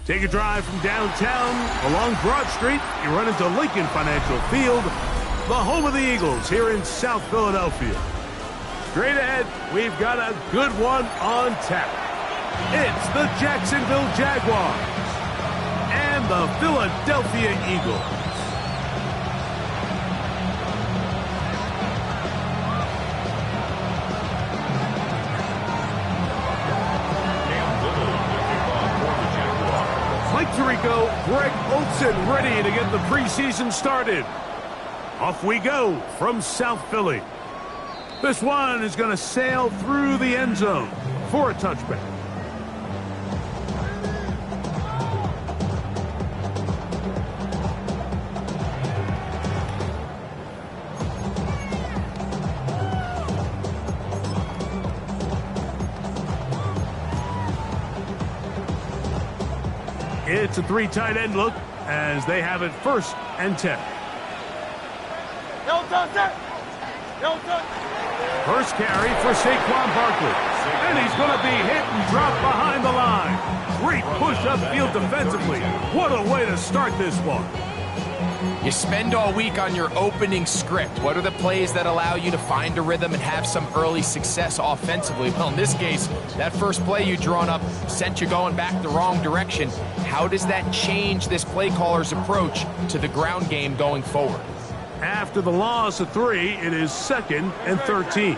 Take a drive from downtown along Broad Street. You run into Lincoln Financial Field, the home of the Eagles here in South Philadelphia. Straight ahead, we've got a good one on tap. It's the Jacksonville Jaguars and the Philadelphia Eagles. Mike Tirico, Greg Olsen ready to get the preseason started. Off we go from South Philly. This one is going to sail through the end zone for a touchback. It's a 3 tight end look as they have it 1st and 10. First carry for Saquon Barkley. And he's going to be hit and dropped behind the line. Great push upfield defensively. What a way to start this one. You spend all week on your opening script. What are the plays that allow you to find a rhythm and have some early success offensively? Well, in this case, that first play you drawn up sent you going back the wrong direction. How does that change this play caller's approach to the ground game going forward? After the loss of 3, it is 2nd and 13.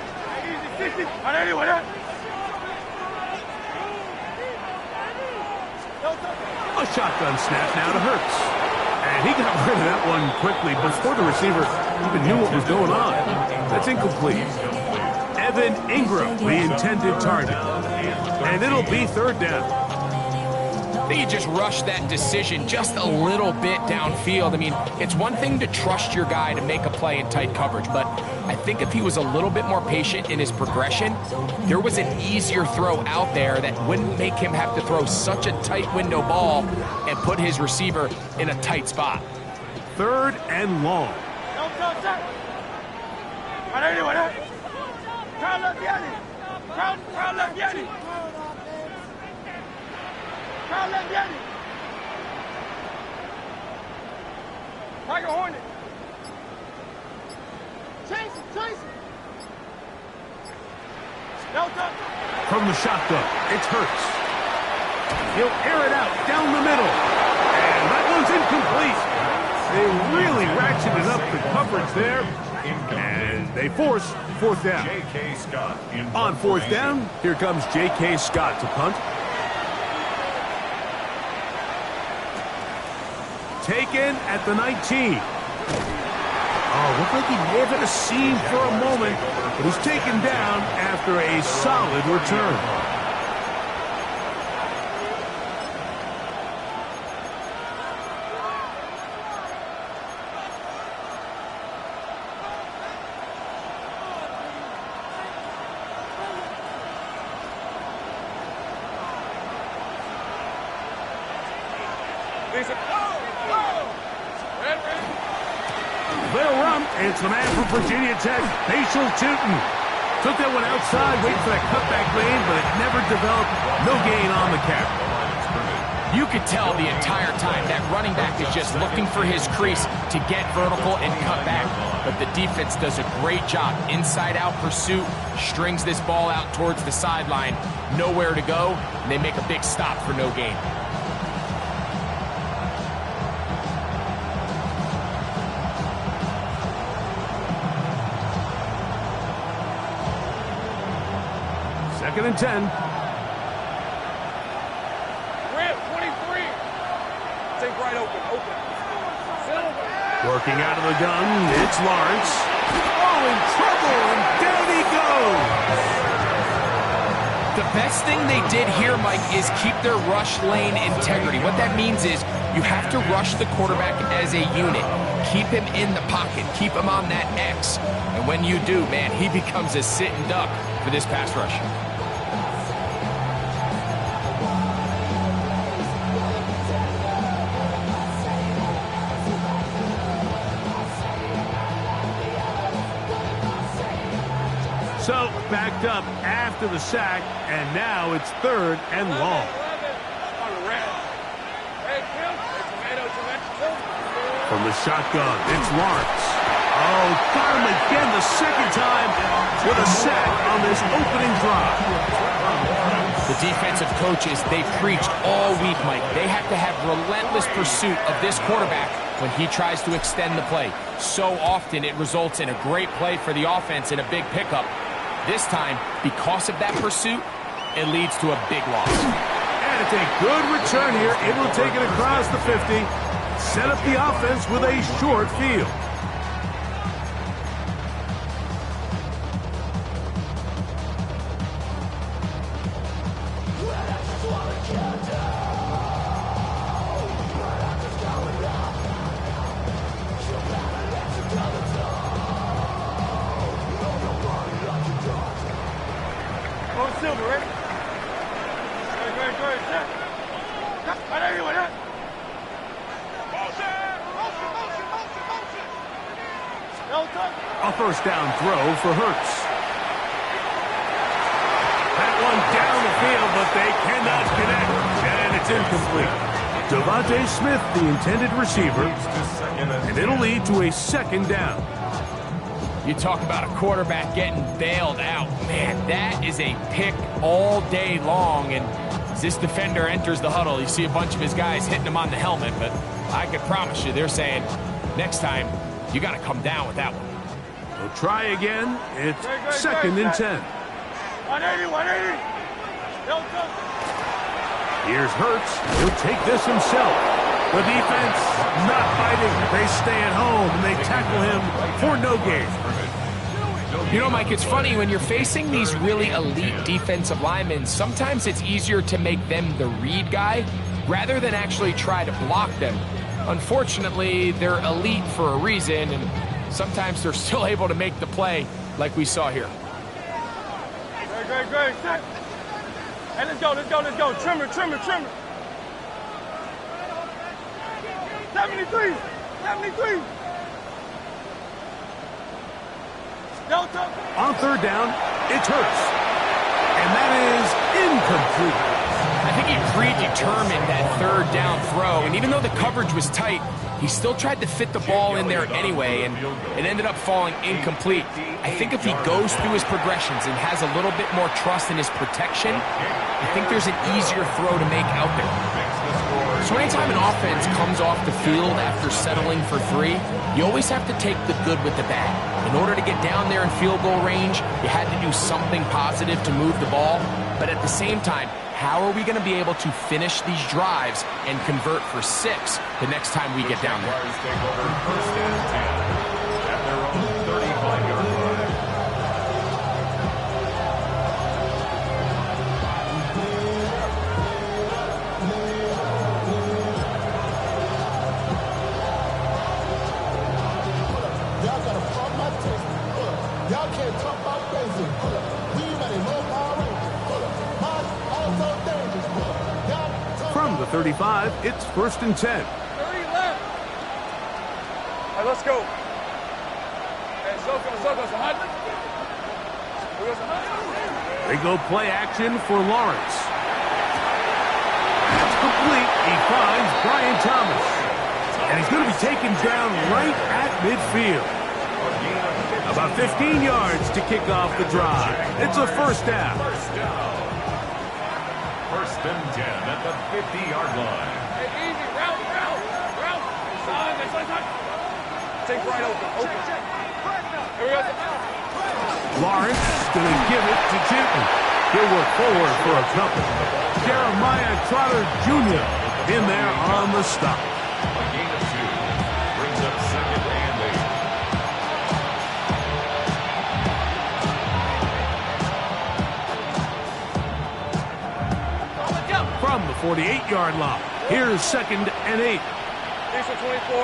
A shotgun snap now to Hurts. And he got rid of that one quickly before the receiver even knew what was going on. That's incomplete. Evan Ingram, the intended target. And it'll be 3rd down. I think you just rush that decision just a little bit downfield. I mean, it's one thing to trust your guy to make a play in tight coverage, but I think if he was a little bit more patient in his progression, there was an easier throw out there that wouldn't make him have to throw such a tight window ball and put his receiver in a tight spot. 3rd and long. Tiger Hornet. Chase him. From the shotgun, it's Hurts. He'll air it out down the middle. And that one's incomplete. They really ratcheted up the coverage there. And they force 4th down. On 4th down, here comes J.K. Scott to punt. Taken at the 19. Oh, looked like he may have hit a seam for a moment, but he's taken down after a solid return. They'll run. It's the man from Virginia Tech, Bashal Tootin. Took that one outside, waiting for that cutback lane, but it never developed. No gain on the carry. You could tell the entire time that running back is just looking for his crease to get vertical and cut back. But the defense does a great job. Inside-out pursuit, strings this ball out towards the sideline. Nowhere to go, and they make a big stop for no gain. Second and 10. Rip, 23. Take right open. Working out of the gun, it's Lawrence. Oh, in trouble, and down he goes. The best thing they did here, Mike, is keep their rush lane integrity. What that means is you have to rush the quarterback as a unit. Keep him in the pocket. Keep him on that X. And when you do, man, he becomes a sitting duck for this pass rush. So, backed up after the sack, and now it's 3rd and long. From the shotgun, it's Lawrence. Oh, got him again the second time with a sack on this opening drive. The defensive coaches, they preached all week, Mike. They have to have relentless pursuit of this quarterback when he tries to extend the play. So often it results in a great play for the offense and a big pickup. This time, because of that pursuit, it leads to a big loss. And it's a good return here, able to take it across the 50. Set up the offense with a short field. A first down throw for Hurts. That one down the field, but they cannot connect. And it's incomplete. Devontae Smith, the intended receiver. And it'll lead to a second down. You talk about a quarterback getting bailed out. Man, that is a pick all day long. And as this defender enters the huddle, you see a bunch of his guys hitting him on the helmet. But I can promise you, they're saying, next time, you got to come down with that one. We'll try again. It's second and 10. 180, 180. Here's Hurts. He'll take this himself. The defense not fighting. They stay at home, and they tackle him for no gain. You know, Mike, it's funny, when you're facing these really elite defensive linemen, sometimes it's easier to make them the read guy rather than actually try to block them. Unfortunately, they're elite for a reason, and sometimes they're still able to make the play like we saw here. Great. Hey, let's go. Trimmer. 73. Delta. On third down, it's Hurts. And that is incomplete. I think he predetermined that third down throw, and even though the coverage was tight, he still tried to fit the ball in there anyway, and it ended up falling incomplete. I think if he goes through his progressions and has a little bit more trust in his protection, I think there's an easier throw to make out there. So anytime an offense comes off the field after settling for three, you always have to take the good with the bad. In order to get down there in field goal range, you had to do something positive to move the ball, but at the same time, how are we going to be able to finish these drives and convert for 6 the next time we get down there? Take over first and 10 at their own 35-yard line. Y'all gotta fuck my taste. Y'all can't talk about basic. We ready, low power. From the 35, it's first and 10. 30 left. All right, let's go. Hey, so They go play action for Lawrence. That's complete. He finds Brian Thomas. And he's going to be taken down right at midfield. About 15 yards to kick off the drive. It's a first down. First and 10 at the 50-yard line. Hey, easy. Route. Side. Take right open. Here we go. Lawrence going to give it to Newton. He'll work forward for a couple. Jeremiah Trotter Jr. in there on the stop. A gain of 2 brings up second and 8. From the 48-yard line, here's second and 8. These are 24.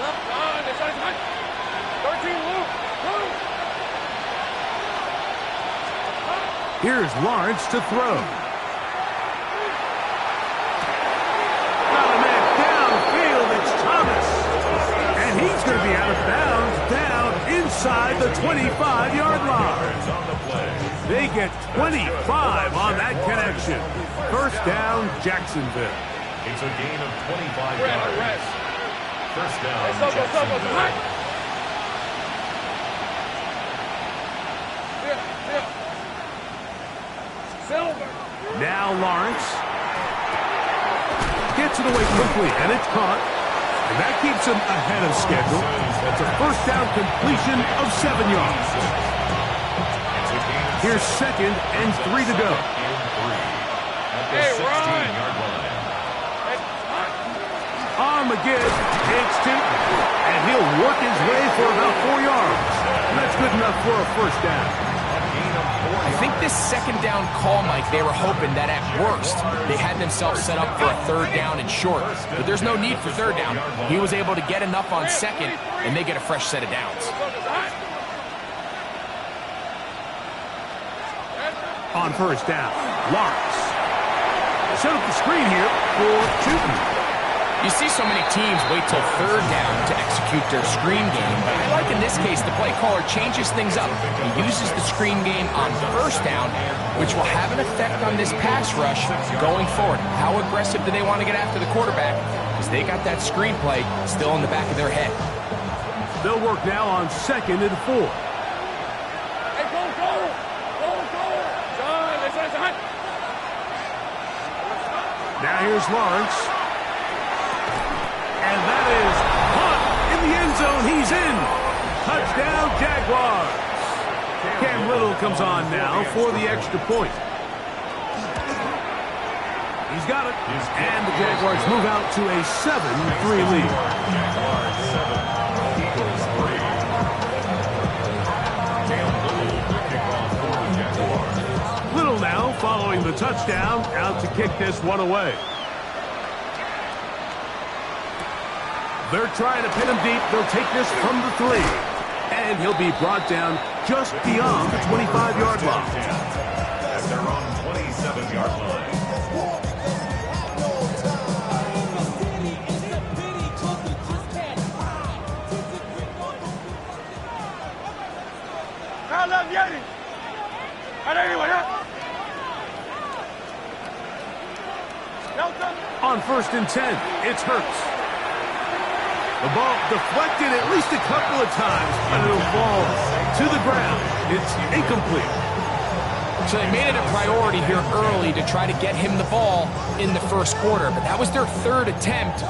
Left on. This side. 13 loop. Here's Lawrence to throw. Got a man downfield. It's Thomas. And he's going to be out of bounds down inside the 25-yard line. They get 25 on that connection. First down, Jacksonville. It's a gain of 25 yards. First down, Go, go, go, go, go. Silver. Now Lawrence gets it away quickly, and it's caught. And that keeps him ahead of schedule. That's a first down completion of 7 yards. Here's 2nd and 3 to go. Hey, Ryan. McGinn takes 2, and he'll work his way for about 4 yards. And that's good enough for a first down. I think this 2nd down call, Mike, they were hoping that at worst they had themselves set up for a 3rd down and short. But there's no need for 3rd down. He was able to get enough on 2nd, and they get a fresh set of downs. On first down, Lawrence set up the screen here for Tootin. You see so many teams wait till 3rd down to execute their screen game, but I like in this case the play caller changes things up. He uses the screen game on 1st down, which will have an effect on this pass rush going forward. How aggressive do they want to get after the quarterback? Because they got that screen play still in the back of their head. They'll work now on 2nd and 4. Hey, go, go. Go, go. John. Now here's Lawrence. And that is caught in the end zone. He's in. Touchdown, Jaguars. Cam Little comes on now for the extra point. He's got it. And the Jaguars move out to a 7-3 lead. Little now following the touchdown, out to kick this one away. They're trying to pin him deep. They'll take this from the 3. And he'll be brought down just beyond the 25-yard line. At their own 27-yard line. On 1st and 10, it's Hurts. The ball deflected at least a couple of times, but it'll fall to the ground. It's incomplete. So they made it a priority here early to try to get him the ball in the 1st quarter, but that was their 3rd attempt.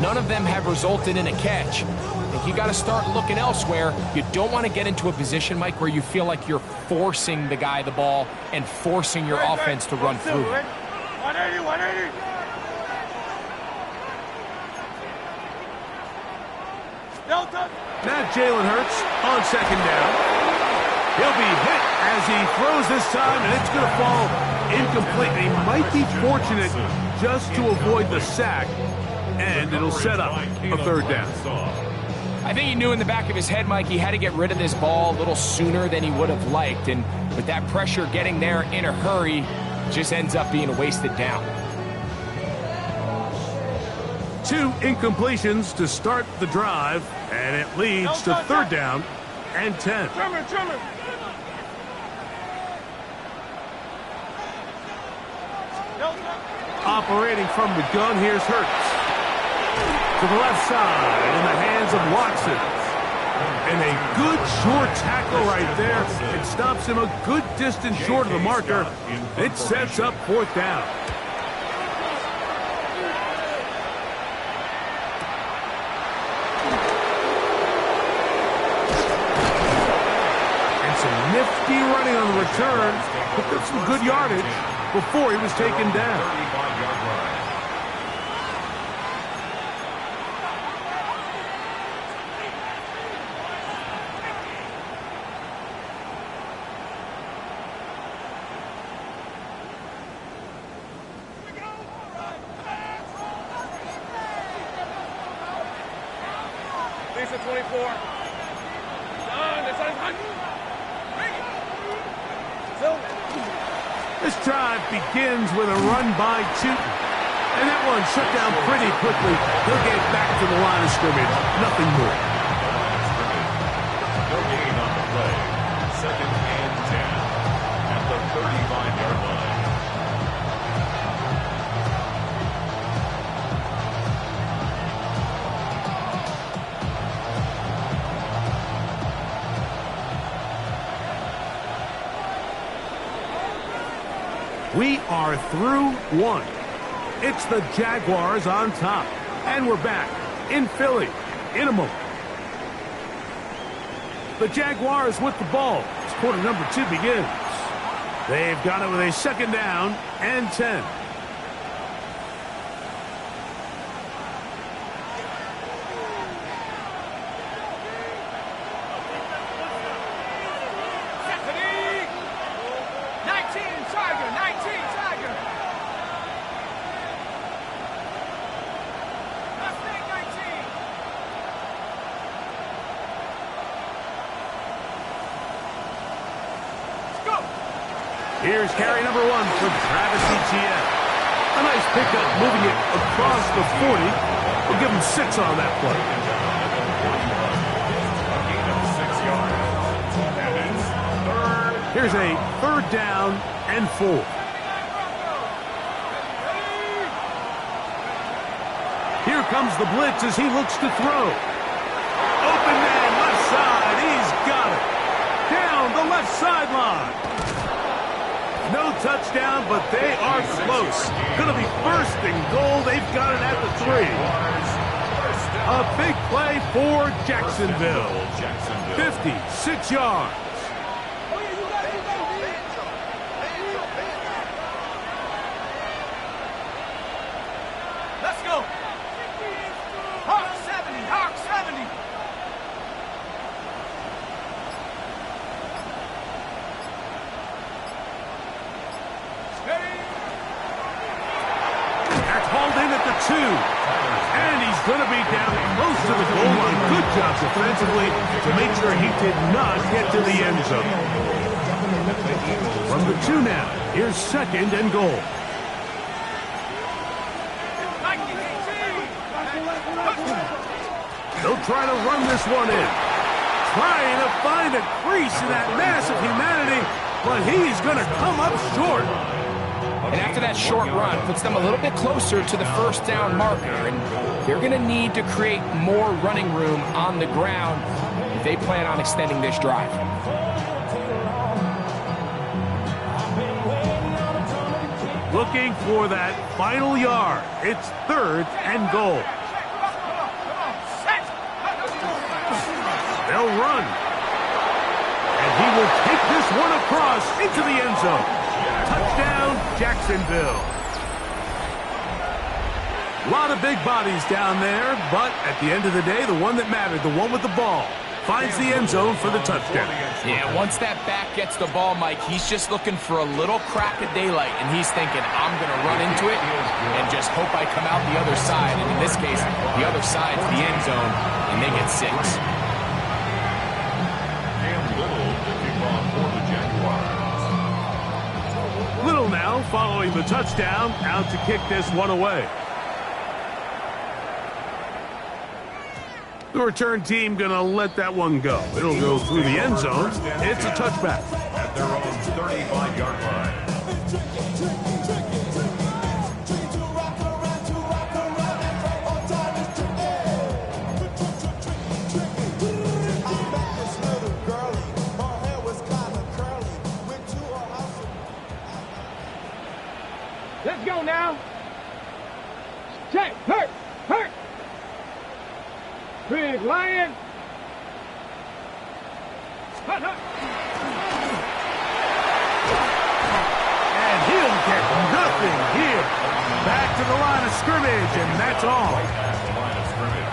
None of them have resulted in a catch. I think you got to start looking elsewhere. You don't want to get into a position, Mike, where you feel like you're forcing the guy the ball and forcing your offense to run through. 180, 180. Now Jalen Hurts on 2nd down. He'll be hit as he throws this time, and it's going to fall incomplete. He might be fortunate just to avoid the sack, and it'll set up a 3rd down. I think he knew in the back of his head, Mike, he had to get rid of this ball a little sooner than he would have liked, and with that pressure getting there in a hurry, just ends up being a wasted down. 2 incompletions to start the drive, and it leads to 3rd down and 10. Trimmer. Operating from the gun, here's Hurts. To the left side, in the hands of Watson. And a good short tackle right there. It stops him a good distance short of the marker. It sets up 4th down. Nifty running on the return, picked up some good yardage before he was taken down. 35-yard line. Lisa 24. This drive begins with a run by Tootin. And that one shut down pretty quickly. He'll get back to the line of scrimmage. Nothing more. No gain on the play. 2nd and 10 at the 35-yard line. We are through one. It's the Jaguars on top. And we're back in Philly in a moment. The Jaguars with the ball as quarter number 2 begins. They've got it with a second down and 10. Here's carry number 1 for Travis Etienne. A nice pickup, moving it across the 40. We'll give him 6 on that play. A gain of 6 yards. And it's third. Here's a third down and 4. Here comes the blitz as he looks to throw. Open man, left side. He's got it. Down the left sideline. No touchdown, but they are close. Going to be first and goal. They've got it at the 3. A big play for Jacksonville. 56 yards. Let's go. Hawk 70, Hawk 70. At the 2. And he's going to be down close to the goal line. Good job defensively to make sure he did not get to the end zone. From the 2 now, here's second and goal. They'll try to run this one in. Trying to find a crease in that mass of humanity, but he's going to come up short. And after that short run, puts them a little bit closer to the first down marker. And they're going to need to create more running room on the ground if they plan on extending this drive. Looking for that final yard. It's third and goal. They'll run. And he will take this one across into the end zone. Touchdown, Jacksonville. A lot of big bodies down there, but at the end of the day, the one that mattered, the one with the ball, finds the end zone for the touchdown. Yeah, once that back gets the ball, Mike, he's just looking for a little crack of daylight, and he's thinking, I'm going to run into it and just hope I come out the other side. And in this case, the other side's the end zone, and they get 6. And Little to kick off for the Jaguars. Little now following the touchdown, out to kick this one away. The return team going to let that one go. It'll go through the end zone. It's a touchback. At their own 35-yard line. Let's go now. Check. Hurt. Big Lion. Hut. And he'll get nothing here. Back to the line of scrimmage, and that's all.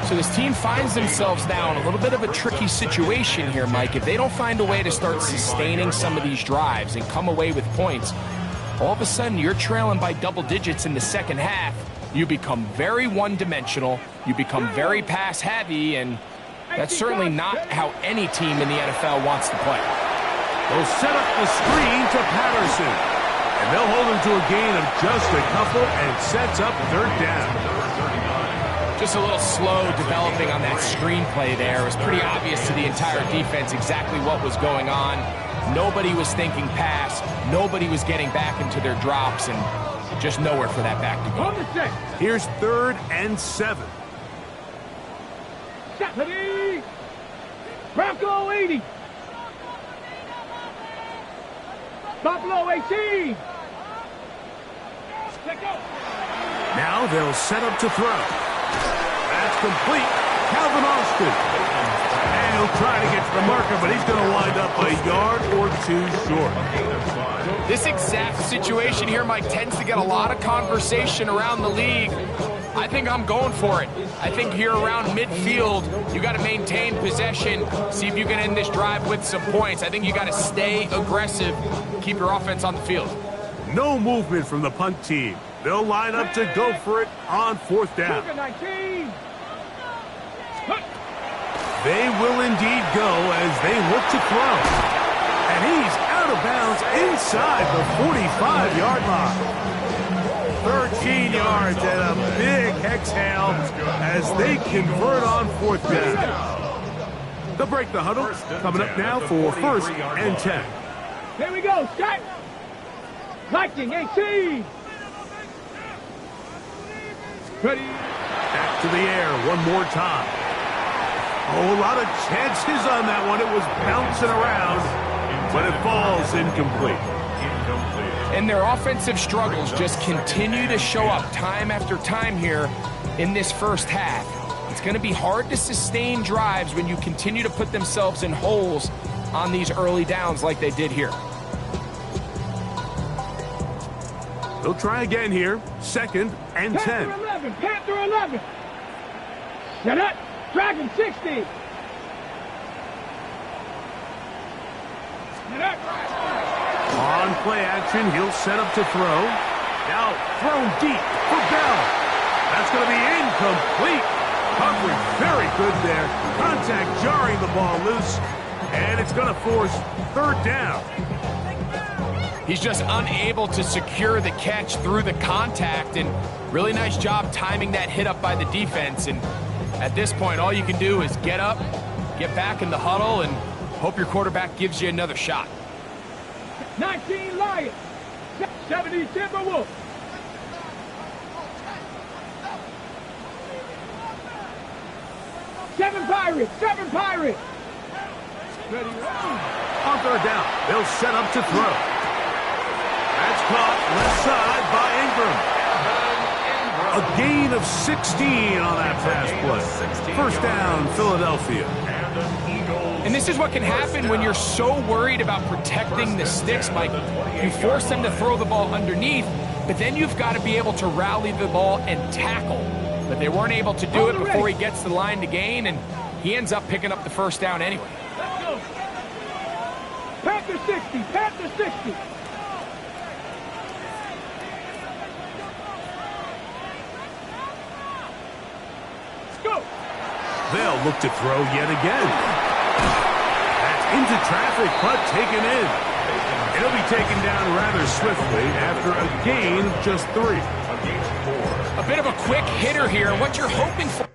So this team finds themselves now in a little bit of a tricky situation here, Mike. If they don't find a way to start sustaining some of these drives and come away with points, all of a sudden you're trailing by double digits in the second half. You become very one-dimensional, you become very pass-heavy, and that's certainly not how any team in the NFL wants to play. They'll set up the screen to Patterson, and they'll hold him to a gain of just a couple and sets up third down. Just a little slow developing on that screenplay there. It was pretty obvious to the entire defense exactly what was going on. Nobody was thinking pass. Nobody was getting back into their drops, and just nowhere for that back to go. Here's third and 7. Stephanie! Bronco 80! Buffalo 18! Now they'll set up to throw. That's complete. Calvin Austin. And he'll try to get to the marker, but he's going to wind up a yard or two short. This exact situation here, Mike, tends to get a lot of conversation around the league. I think I'm going for it. I think here around midfield, you got to maintain possession, see if you can end this drive with some points. I think you got to stay aggressive, keep your offense on the field. No movement from the punt team. They'll line up to go for it on fourth down. They will indeed go as they look to throw. And he's out of bounds inside the 45-yard line. 13 yards and a big exhale as they convert on fourth down. They'll break the huddle. Coming up now for 1st and 10. Here we go, start. Viking 18. Ready. Back to the air one more time. Oh, a lot of chances on that one. It was bouncing around, but it falls incomplete. And their offensive struggles just continue to show up time after time here in this first half. It's going to be hard to sustain drives when you continue to put themselves in holes on these early downs like they did here. They'll try again here. 2nd and 10. Panther 11. Panther 11. Set up. Dragon 60. Set up. On play action, he'll set up to throw. Now thrown deep for Bell. That's going to be incomplete. Coverage very good there. Contact jarring the ball loose. And it's going to force 3rd down. He's just unable to secure the catch through the contact, and really nice job timing that hit up by the defense. And at this point, all you can do is get up, get back in the huddle, and hope your quarterback gives you another shot. 19 Lions, 70 Timberwolves. Seven Pirates. Ready. On 3rd down, they'll set up to throw. That's caught left side by Ingram. A gain of 16 on that pass play. 1st down, Philadelphia. And this is what can happen when you're so worried about protecting the sticks, Mike. You force them to throw the ball underneath, but then you've got to be able to rally the ball and tackle. But they weren't able to do it before he gets the line to gain, and he ends up picking up the 1st down anyway. Let's go. Panther 60. Panther 60. They'll look to throw yet again. That's into traffic, but taken in. It'll be taken down rather swiftly after a gain of just 3. A bit of a quick hitter here. What you're hoping for.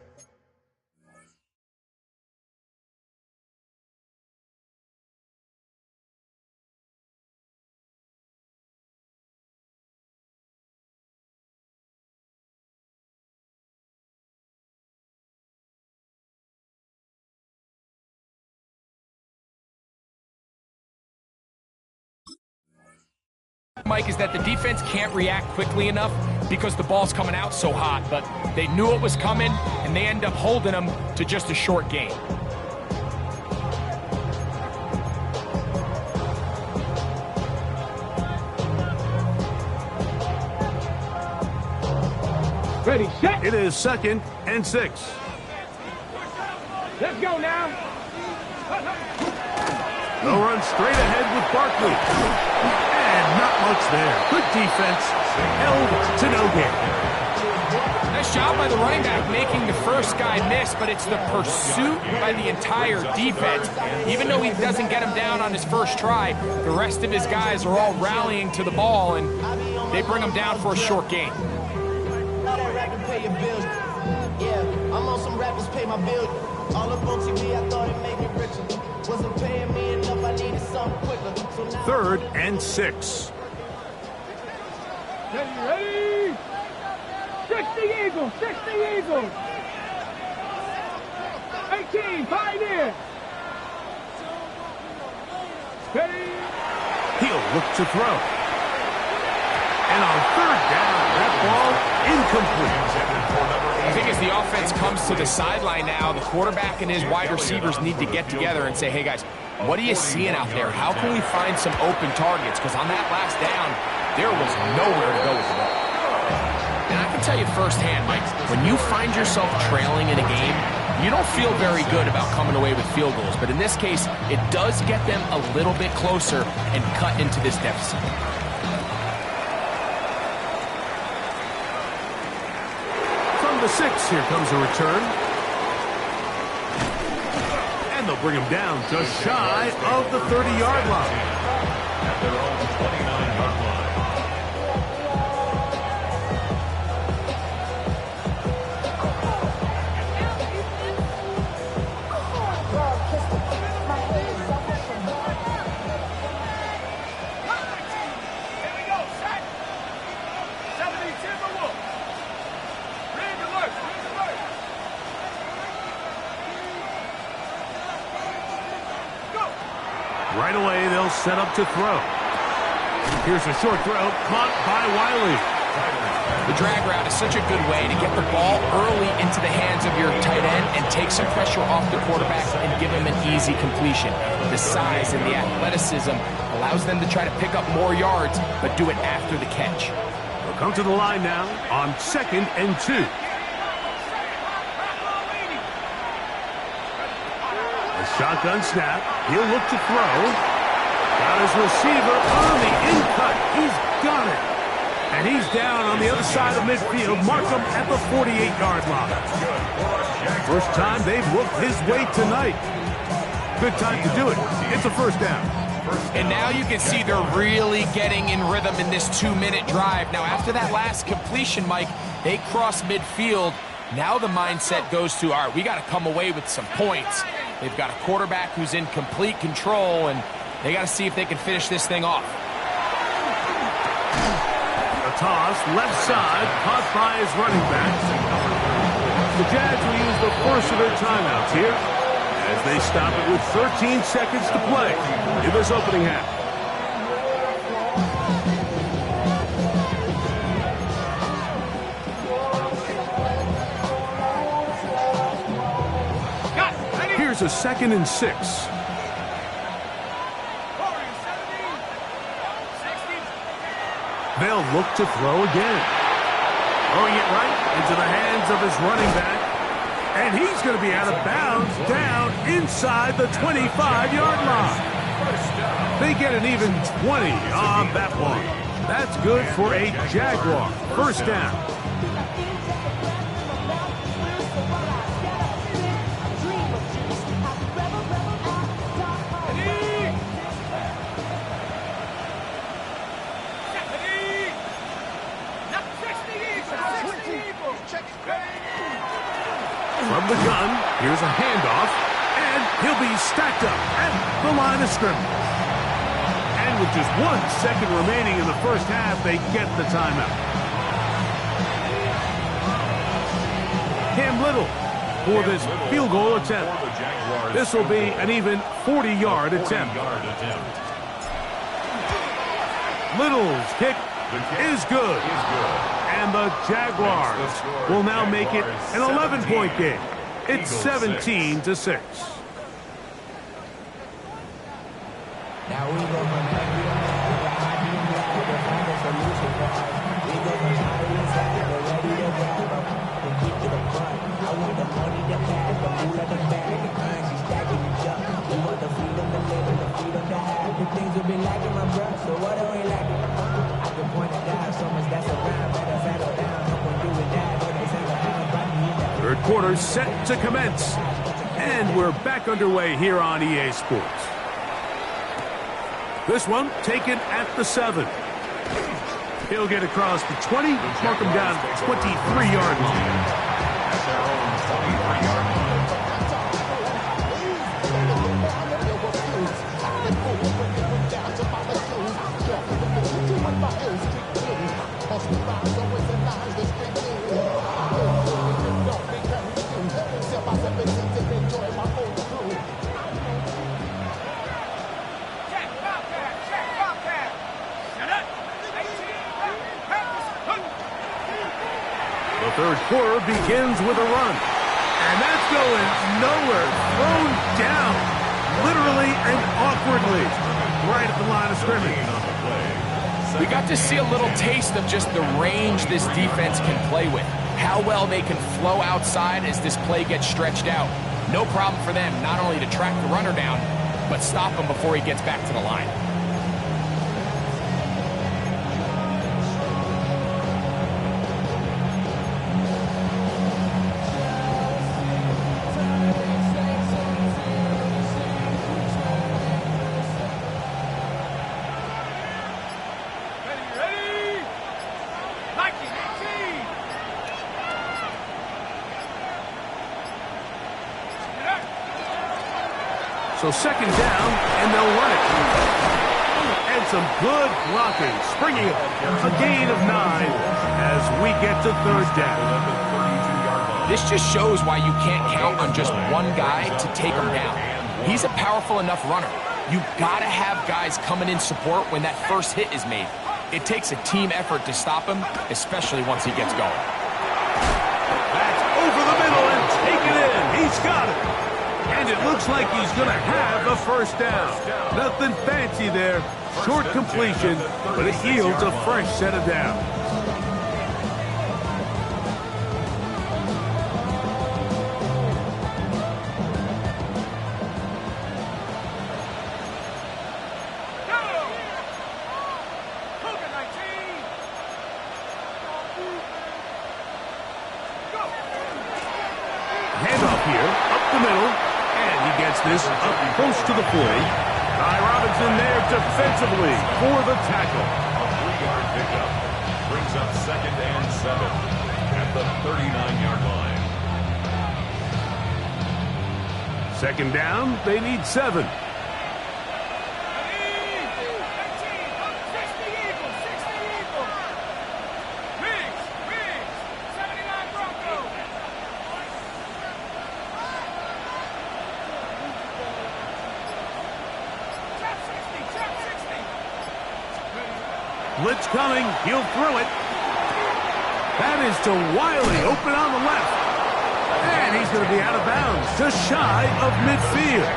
Mike, is that the defense can't react quickly enough because the ball's coming out so hot, but they knew it was coming, and they end up holding them to just a short gain. Ready, set. It is 2nd and 6. Let's go now. They'll run straight ahead with Barkley. And not much there. Good defense. Held to no gain. Nice job by the running back making the first guy miss, but it's the pursuit by the entire defense. Even though he doesn't get him down on his first try, the rest of his guys are all rallying to the ball, and they bring him down for a short gain. I'm on some rappers pay my bills. All up on TV, I thought it made me richer. Wasn't paying me enough, I needed something quicker. So now 3rd and 6. Ready? 60 Eagles, 60 Eagles. 18, Pioneer. Ready? He'll look to throw. And on 3rd down, ball incomplete. I think as the offense comes to the sideline now, the quarterback and his wide receivers need to get together and say, hey, guys, what are you seeing out there? How can we find some open targets? Because on that last down, there was nowhere to go with the ball. And I can tell you firsthand, Mike, when you find yourself trailing in a game, you don't feel very good about coming away with field goals. But in this case, it does get them a little bit closer and cut into this deficit. The 6, here comes a return. And they'll bring him down just shy of the 30-yard line. At their own 29-yard line. Right away, they'll set up to throw. Here's a short throw, caught by Wiley. The drag route is such a good way to get the ball early into the hands of your tight end and take some pressure off the quarterback and give him an easy completion. The size and the athleticism allows them to try to pick up more yards, but do it after the catch. They'll come to the line now on 2nd and 2. A shotgun snap. He'll look to throw. Got his receiver on the in-cut. He's got it. And he's down on the other side of midfield. Mark him at the 48-yard line. First time they've looked his way tonight. Good time to do it. It's a first down. And now you can see they're really getting in rhythm in this 2-minute drive. Now, after that last completion, Mike, they cross midfield. Now the mindset goes to, all right, we got to come away with some points. They've got a quarterback who's in complete control, and they got to see if they can finish this thing off. A toss, left side, caught by his running back. The Jags will use the first of their timeouts here as they stop it with 13 seconds to play in this opening half. Here's a 2nd and 6. They'll look to throw again. Throwing it right into the hands of his running back. And he's going to be out of bounds down inside the 25-yard line. They get an even 20 on that one. That's good for a Jaguar. First down. From the gun, here's a handoff, and he'll be stacked up at the line of scrimmage. And with just 1 second remaining in the first half, they get the timeout. Cam Little for this field goal attempt. This will be an even 40-yard attempt. Little's kick is good. And the Jaguars will now make it an 11-point game. It's 17-6. Third quarter set to commence. And we're back underway here on EA Sports. This one taken at the 7. He'll get across the 20, mark him down at the 23-yard line. At their own 23-yard line. The third quarter begins with a run. And that's going nowhere. Thrown down, literally and awkwardly, right at the line of scrimmage. We got to see a little taste of just the range this defense can play with. How well they can flow outside as this play gets stretched out. No problem for them not only to track the runner down, but stop him before he gets back to the line. So second down, and they'll run it. And some good blocking, springing a gain of 9 as we get to third down. This just shows why you can't count on just one guy to take him down. He's a powerful enough runner. You've got to have guys coming in support when that first hit is made. It takes a team effort to stop him, especially once he gets going. That's over the middle and take it in. He's got it. And it looks like he's going to have a first down. Nothing fancy there. Short completion, but it yields a fresh set of downs. Handoff here, up the middle. This up close to the 40. Ty Robinson there defensively for the tackle. A 3-yard pickup brings up 2nd and 7 at the 39-yard line. Second down, they need 7. Blitz coming. He'll throw it. That is to Wiley, open on the left. And he's going to be out of bounds, just shy of midfield.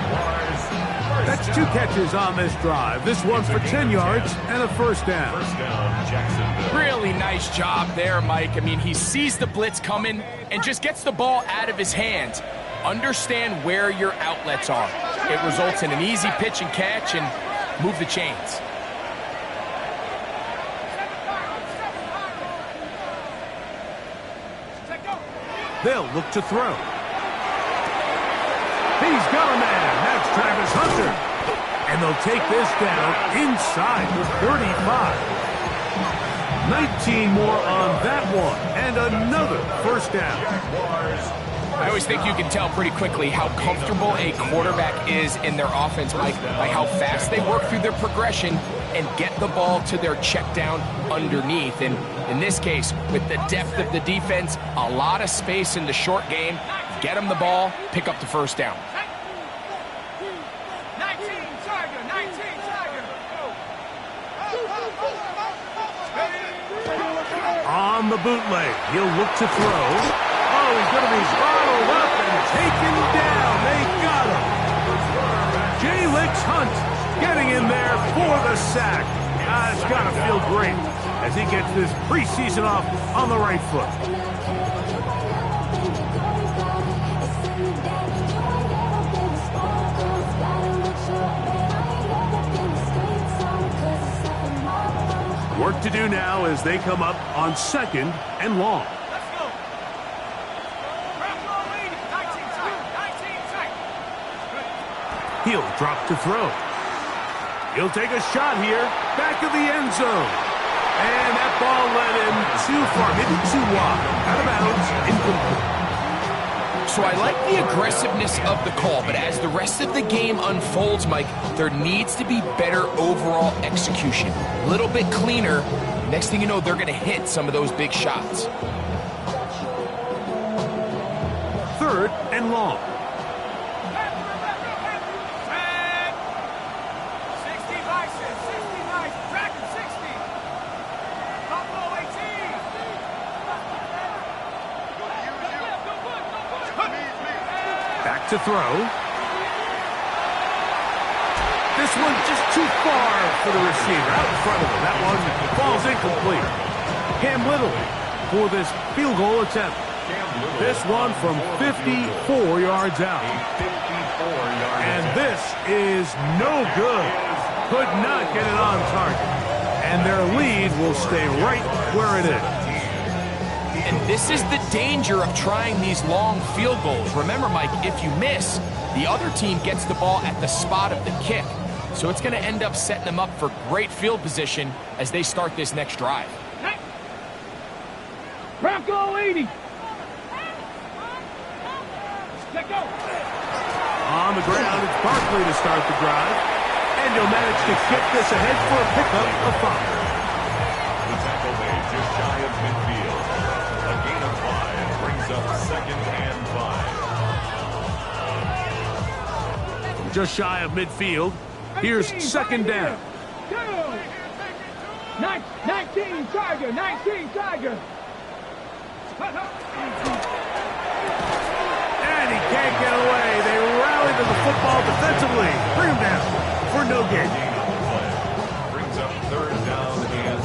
That's 2 catches on this drive. This one for 10 yards and a first down. First down, Jacksonville. Really nice job there, Mike. I mean, he sees the blitz coming and just gets the ball out of his hands. Understand where your outlets are. It results in an easy pitch and catch and move the chains. They'll look to throw. He's got a man. That's Travis Hunter. And they'll take this down inside the 35. 19 more on that one. And another first down. I always think you can tell pretty quickly how comfortable a quarterback is in their offense, Mike, by how fast they work through their progression and get the ball to their check down underneath. And in this case, with the depth of the defense, a lot of space in the short game, get them the ball, pick up the first down. 19 Tiger. On the bootleg, he'll look to throw. Oh, he's going to be bottled up and taken down. They got him. J-Lix Hunt getting in there for the sack. It's got to feel great as he gets this preseason off on the right foot. Work to do now as they come up on 2nd and long. He'll drop to throw. He'll take a shot here, back of the end zone. And that ball led him too far, maybe too wide. Out of bounds, incomplete. So I like the aggressiveness of the call, but as the rest of the game unfolds, Mike, there needs to be better overall execution. A little bit cleaner. Next thing you know, they're going to hit some of those big shots. 3rd and long. to throw. This one just too far for the receiver. Out in front of him. That one falls incomplete. Cam Little for this field goal attempt. This one from 54 yards out. And this is no good. Could not get it on target. And their lead will stay right where it is. And this is the danger of trying these long field goals. Remember, Mike, if you miss, the other team gets the ball at the spot of the kick. So it's going to end up setting them up for great field position as they start this next drive. Bronco 80. Let go. On the ground, it's Barkley to start the drive. And he'll manage to kick this ahead for a pickup of 5. The tackle made just shy of midfield. A gain of 5 brings up 2nd and 5. Just shy of midfield. Here's 2nd down. 19 Tiger, 19 Tiger. And he can't get away. They rally to the football defensively. Bring him down for no gain. Brings up 3rd down and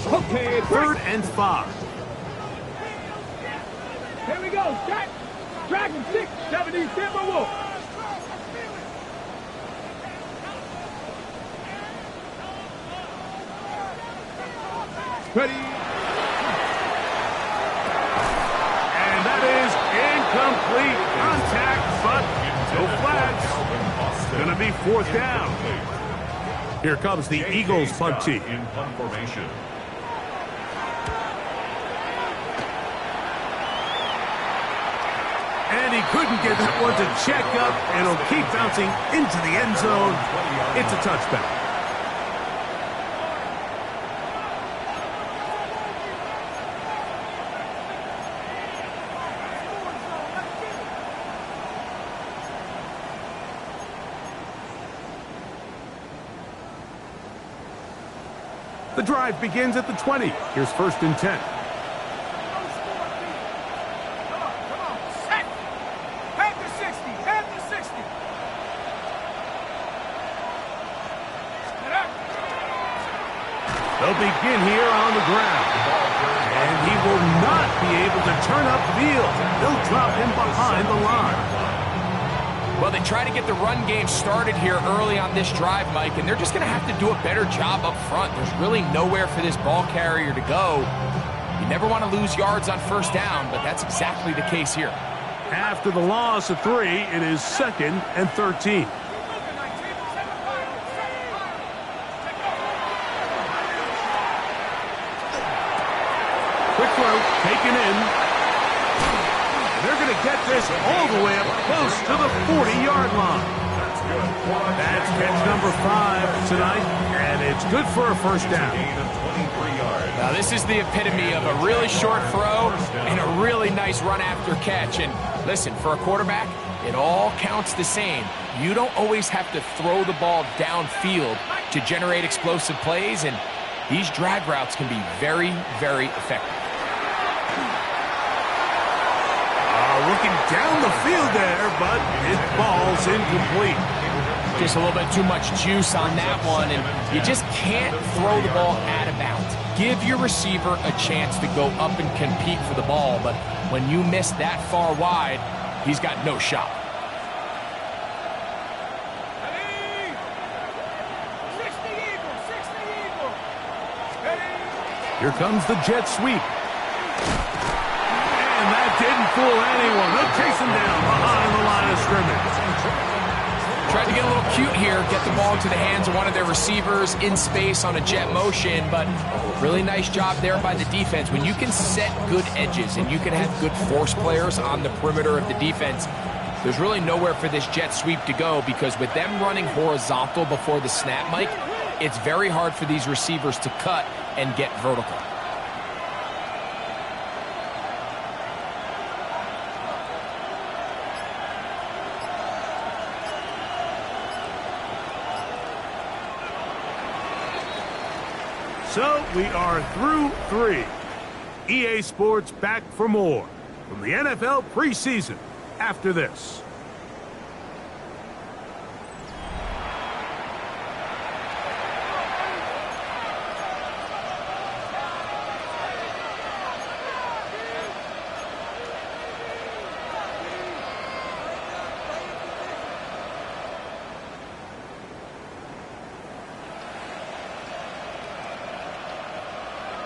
5. Okay, 3rd and 5. Here we go. Jack. Dragon 6, 70 Timberwolf. Ready. And that is incomplete contact, but no flags. Going to be 4th down. Here comes the Eagles punt team. In punt formation. And he couldn't get that one to check up, and he'll keep bouncing into the end zone. It's a touchback. The drive begins at the 20. Here's 1st and 10. They'll begin here on the ground. And he will not be able to turn upfield. They'll drop him behind the line. Well, they try to get the run game started here early on this drive, Mike, and they're just going to have to do a better job up front. There's really nowhere for this ball carrier to go. You never want to lose yards on 1st down, but that's exactly the case here. After the loss of 3, it is 2nd and 13. Quick throw, taken in. They're going to get this all the way up close to the 40-yard line. That's catch number 5 tonight, and it's good for a 1st down. Now, this is the epitome of a really short throw and a really nice run after catch. And listen, for a quarterback, it all counts the same. You don't always have to throw the ball downfield to generate explosive plays, and these drag routes can be very, very effective. Looking down the field there, but it falls incomplete. Just a little bit too much juice on that one, and you just can't throw the ball out of bounds. Give your receiver a chance to go up and compete for the ball, but when you miss that far wide, he's got no shot. Here comes the jet sweep. And that didn't fool anyone. They'll chase him down behind the line of scrimmage. Tried to get a little cute here, get the ball into the hands of one of their receivers in space on a jet motion, but really nice job there by the defense. When you can set good edges and you can have good force players on the perimeter of the defense, there's really nowhere for this jet sweep to go, because with them running horizontal before the snap, Mike, it's very hard for these receivers to cut and get vertical. So we are through 3. EA Sports back for more from the NFL preseason after this.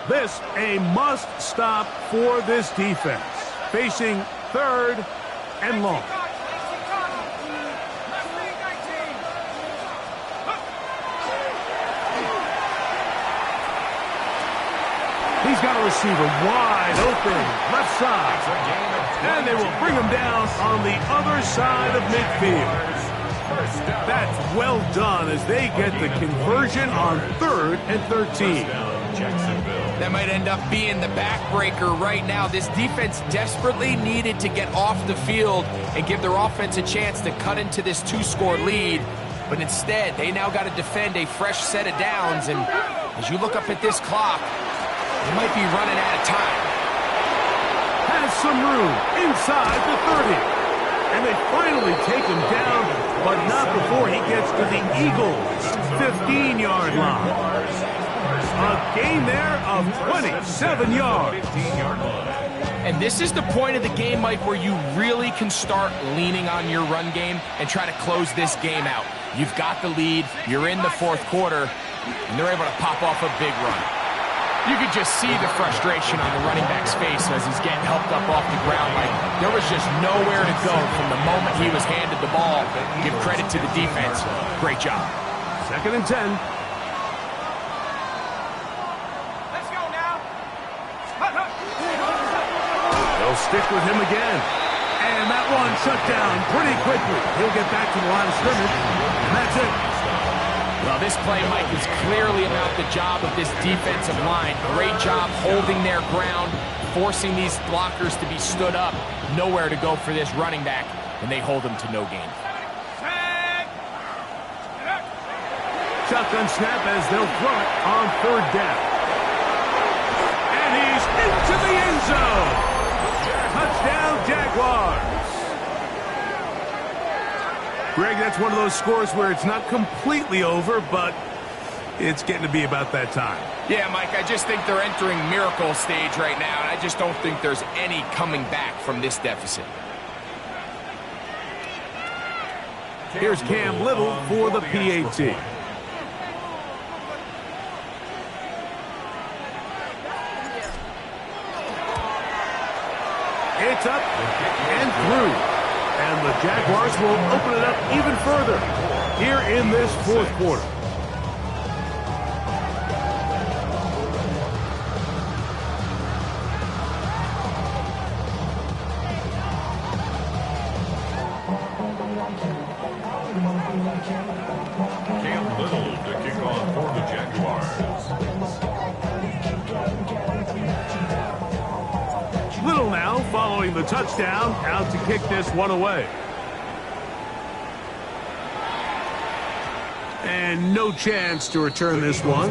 This a must-stop for this defense, facing 3rd and long. He's got a receiver wide open, left side. And they will bring him down on the other side of midfield. That's well done as they get the conversion on 3rd and 13. That might end up being the backbreaker right now. This defense desperately needed to get off the field and give their offense a chance to cut into this 2-score lead. But instead, they now got to defend a fresh set of downs. And as you look up at this clock, they might be running out of time. Has some room inside the 30. And they finally take him down, but not before he gets to the Eagles' 15-yard line. A gain there of 27 yards. And this is the point of the game, Mike, where you really can start leaning on your run game and try to close this game out. You've got the lead, you're in the 4th quarter, and they're able to pop off a big run. You could just see the frustration on the running back's face as he's getting helped up off the ground. Like, there was just nowhere to go from the moment he was handed the ball. Give credit to the defense. Great job. 2nd and 10. Let's go now. They'll stick with him again. And that one shut down pretty quickly. He'll get back to the line of scrimmage, and that's it. Well, this play, Mike, is clearly about the job of this defensive line. Great job holding their ground, forcing these blockers to be stood up. Nowhere to go for this running back, and they hold him to no gain. Shotgun snap as they'll throw it on 3rd down. And he's into the end zone. Touchdown, Jaguars. Greg, that's one of those scores where it's not completely over, but it's getting to be about that time. Yeah, Mike, I just think they're entering miracle stage right now, and I just don't think there's any coming back from this deficit. Here's Cam Little for the PAT. It's up and through. And the Jaguars will open it up even further here in this 4th quarter. Cam Little to kick off for the Jaguars. Little now following the touchdown, out to kick this one away. And no chance to return this one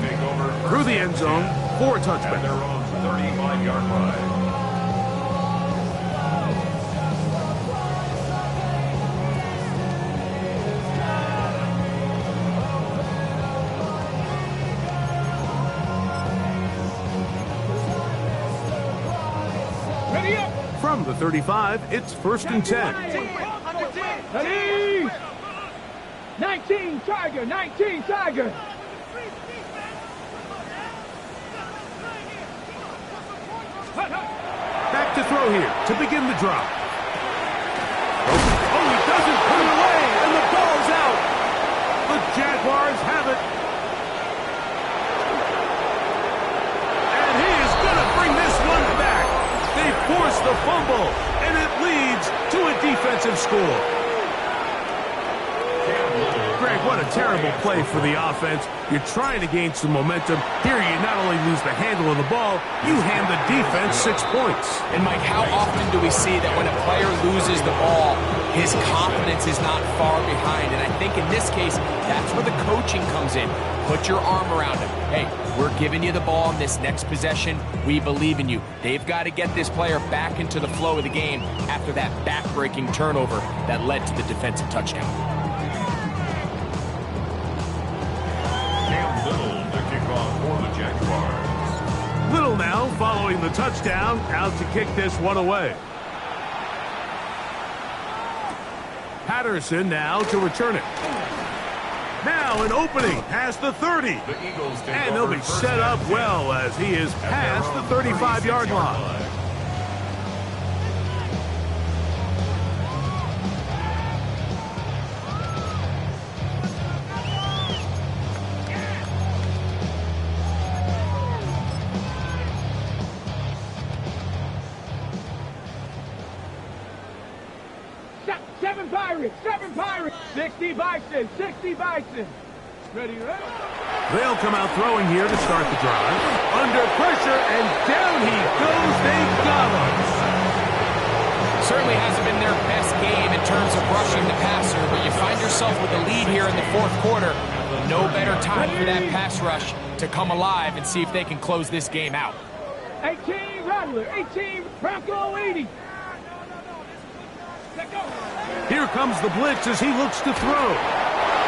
through the end zone for a touchback. At their own 35-yard line. From the 35, it's 1st and 10. Ready? 19 Tiger, 19 Tiger. Back to throw here to begin the drive. Oh, he doesn't put it away, and the ball's out. The Jaguars have it. And he is going to bring this one back. They force the fumble, and it leads to a defensive score. Greg, what What a terrible play for the offense. You're trying to gain some momentum. Here you not only lose the handle of the ball, you hand the defense 6 points. And Mike, how often do we see that when a player loses the ball, his confidence is not far behind? And I think in this case, that's where the coaching comes in. Put your arm around him. Hey, we're giving you the ball in this next possession. We believe in you. They've got to get this player back into the flow of the game after that back-breaking turnover that led to the defensive touchdown. Little now following the touchdown, out to kick this one away. Patterson now to return it. Now an opening past the 30. And they'll be set up well as he is past the 35-yard line. Seven Pirates, 60 Bison, 60 Bison. Ready, ready? They'll come out throwing here to start the drive. Under pressure, and down he goes. They got him. Certainly hasn't been their best game in terms of rushing the passer, but you find yourself with a lead here in the fourth quarter. No better time for that pass rush to come alive and see if they can close this game out. 18 Rattler, 18 Bronco 80. Here comes the blitz as he looks to throw.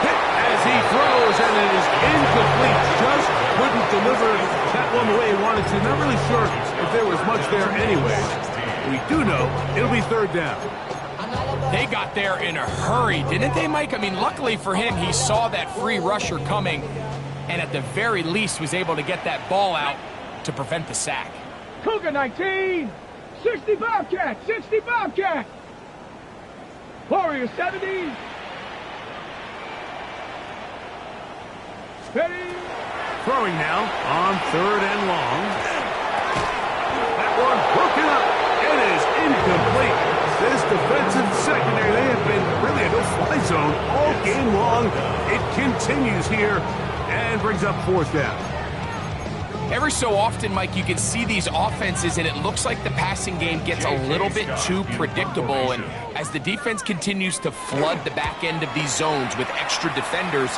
Hit as he throws, and it is incomplete. Just couldn't deliver that one the way he wanted to. Not really sure if there was much there anyway. We do know it'll be third down. They got there in a hurry, didn't they, Mike? I mean, luckily for him, he saw that free rusher coming, and at the very least was able to get that ball out to prevent the sack. Cougar 19, 60 Bobcat, 60 Bobcat. Warrior 70. Ready. Throwing now on third and long. That one broken up. It is incomplete. This defensive secondary, they have been really a no-fly zone all game long. It continues here and brings up fourth down. Every so often, Mike, you can see these offenses, and it looks like the passing game gets a little bit too predictable. And as the defense continues to flood the back end of these zones with extra defenders,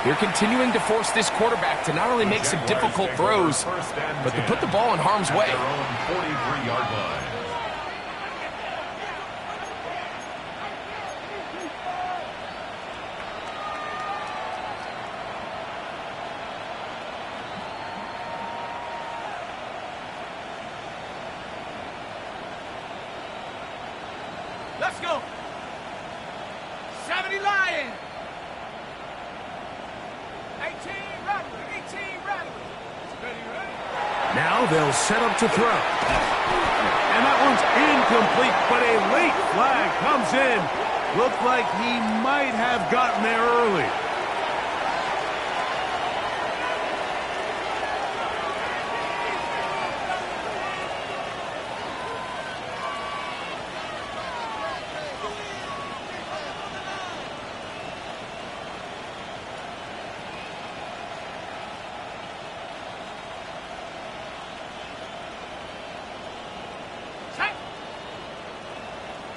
they're continuing to force this quarterback to not only make some difficult throws, but to put the ball in harm's way. 43-yard line. Let's go. 70 Lion. 18 Rattler, 18 Rattler. Ready, ready? Now they'll set up to throw. And that one's incomplete, but a late flag comes in. Looked like he might have gotten there early.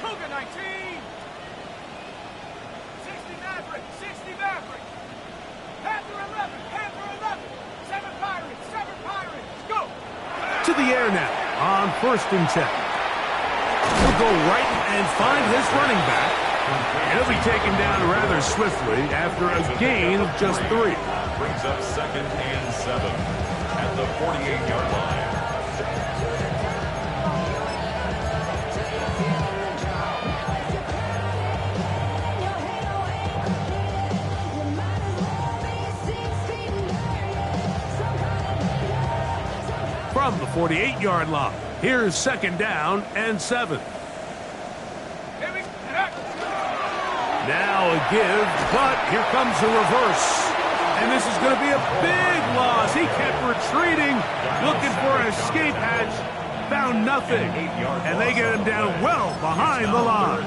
Cougar 19. 60 Maverick, 60 Maverick. Panther 11, Panther 11. 7 Pirates, 7 Pirates. Go. To the air now on first and 10. He'll go right and find his running back. He'll be taken down rather swiftly after a gain of just 3. Brings up second and 7 at the 48-yard line. From the 48-yard line, here's second down and 7. Now a give, but here comes the reverse. And this is going to be a big loss. He kept retreating, looking for an escape hatch, found nothing. And they get him down well behind the line.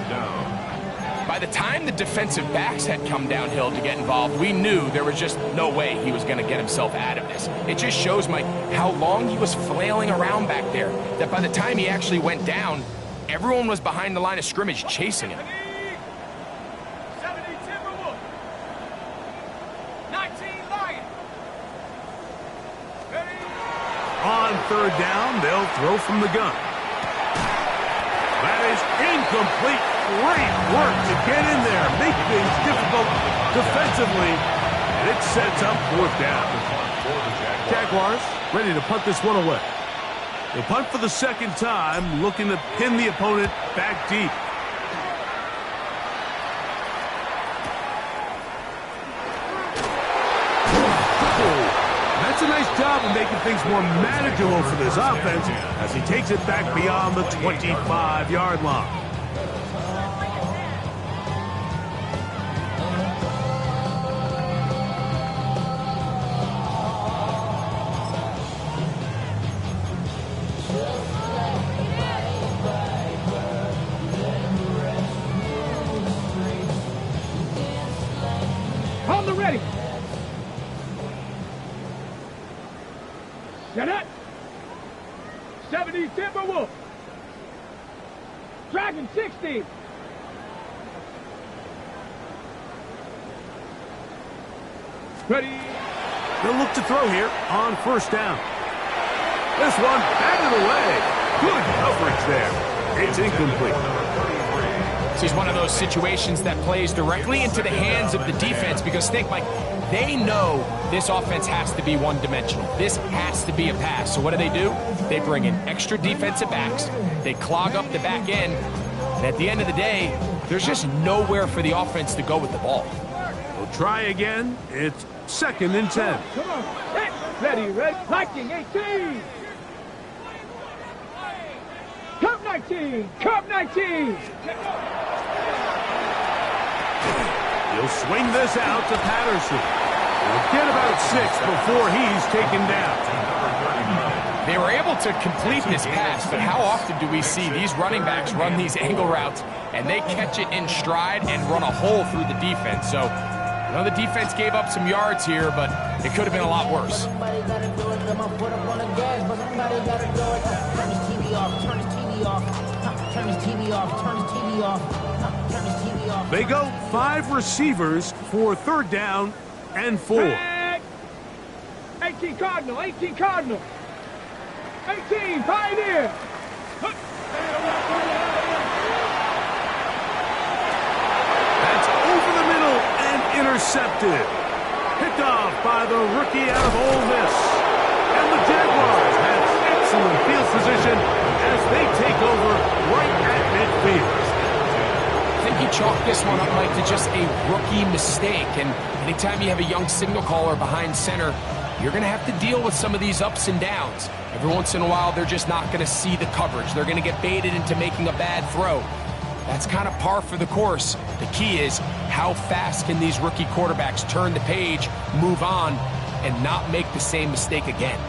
By By the time the defensive backs had come downhill to get involved, we knew there was just no way he was going to get himself out of this. It just shows, Mike, how long he was flailing around back there, that by the time he actually went down, everyone was behind the line of scrimmage chasing him. 70 Timberwolves. 19 Lions. Ready? On third down, they'll throw from the gun. That is incomplete. Great work to get in there, make things difficult defensively, and it sets up fourth down. Jaguars ready to punt this one away. They punt for the second time, looking to pin the opponent back deep. That's a nice job of making things more manageable for this offense as he takes it back beyond the 25-yard line. On the ready. Set up. 70 Timberwolves. Dragon 60. Ready. They'll look to throw here on first down. This one batted away. Good coverage there. It's incomplete. This is one of those situations that plays directly into the hands of the defense because think, Mike, they know this offense has to be one-dimensional. This has to be a pass. So what do? They bring in extra defensive backs. They clog up the back end. And at the end of the day, there's just nowhere for the offense to go with the ball. We'll try again. It's 2nd and 10. Come on. Hey. Ready, ready. Lightning 18. Cup 19. Cup 19. He'll swing this out to Patterson. He'll get about 6 before he's taken down. They were able to complete this pass, but how often do we see these running backs run these angle routes and they catch it in stride and run a hole through the defense? So, I know the defense gave up some yards here, but it could have been a lot worse. Somebody gotta do it. I'm gonna put up on the gas, but somebody gotta do it. Turn his TV off. Turn his TV off. Turn his TV off. Turn his TV off. Turn his TV off. They go 5 receivers for third down and 4. 18 Cardinal. 18 Cardinal. 18 Pioneer. That's over the middle and intercepted. Picked off by the rookie out of Ole Miss. And the Jaguars have excellent field position as they take over right at midfield. I think he chalked this one up, Mike, to just a rookie mistake. And anytime you have a young signal caller behind center, you're going to have to deal with some of these ups and downs. Every once in a while, they're just not going to see the coverage. They're going to get baited into making a bad throw. That's kind of par for the course. The key is how fast can these rookie quarterbacks turn the page, move on, and not make the same mistake again.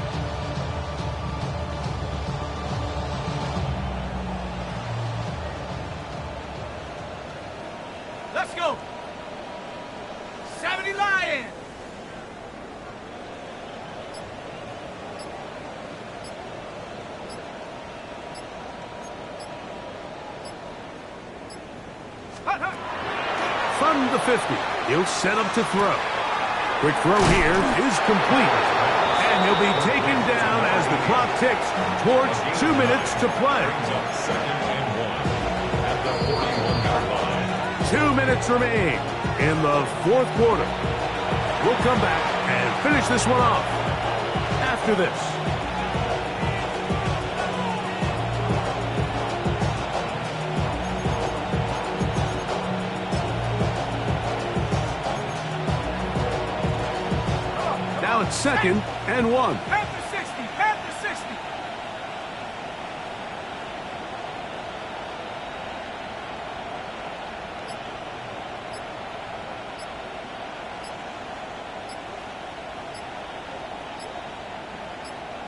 Let's go. 70 Lions. From the 50, he'll set up to throw. Quick throw here is complete. And he'll be taken down as the clock ticks towards 2 minutes to play. 2 minutes remain in the fourth quarter. We'll come back and finish this one off after this. Now it's 2nd and 1. Panther 60. Panther 60.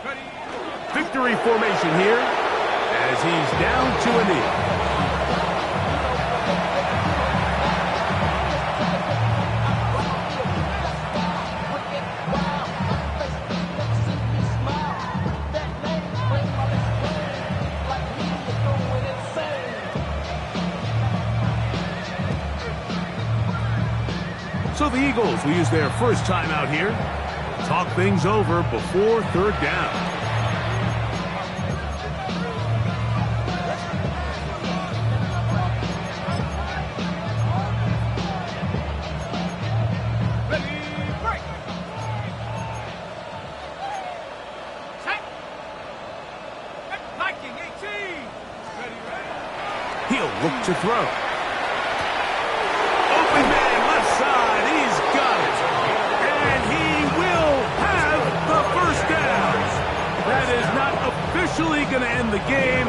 Ready. Victory formation here as he's down to a knee. So the Eagles will use their first time out here. Talk things over before third down. He'll look to throw. Open man, left side. He's got it. And he will have the first down. That is not officially going to end the game,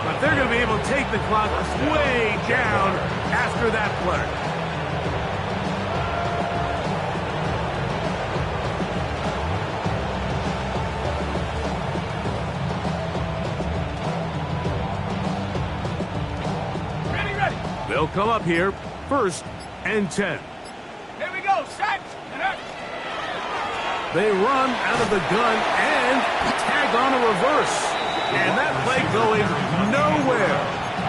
but they're going to be able to take the clock way down after that play. They'll come up here, 1st and 10. Here we go, set. They run out of the gun and tag on a reverse. And that play going nowhere.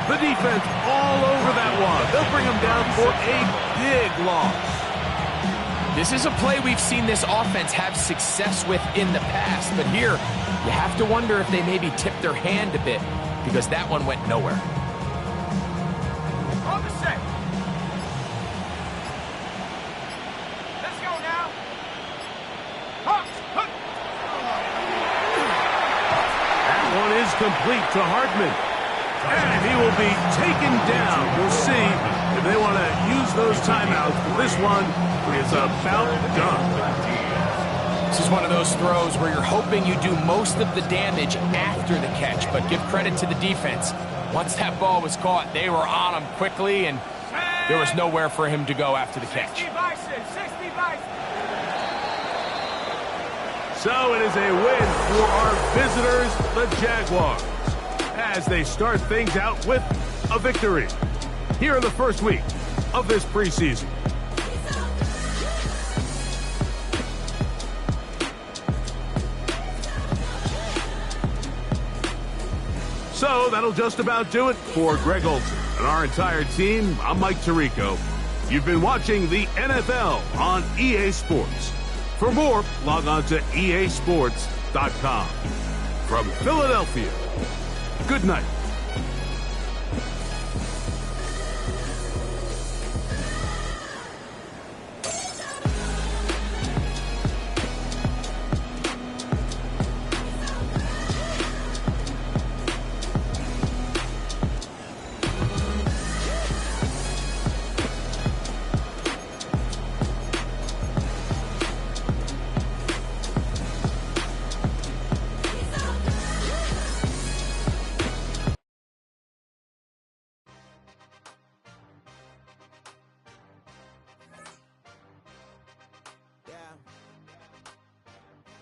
The defense all over that one. They'll bring them down for a big loss. This is a play we've seen this offense have success with in the past, but here you have to wonder if they maybe tipped their hand a bit because that one went nowhere. On the set. Let's go now. That one is complete to Hartman. And he will be taken down. We'll see if they want to use those timeouts. This one is about done. This is one of those throws where you're hoping you do most of the damage after the catch, but give credit to the defense. Once that ball was caught, they were on him quickly, and there was nowhere for him to go after the catch. 60 Bison, 60 Bison. So it is a win for our visitors, the Jaguars, as they start things out with a victory here in the first week of this preseason. So that'll just about do it for Greg Olsen and our entire team. I'm Mike Tirico. You've been watching the NFL on EA Sports. For more, log on to easports.com. From Philadelphia, good night.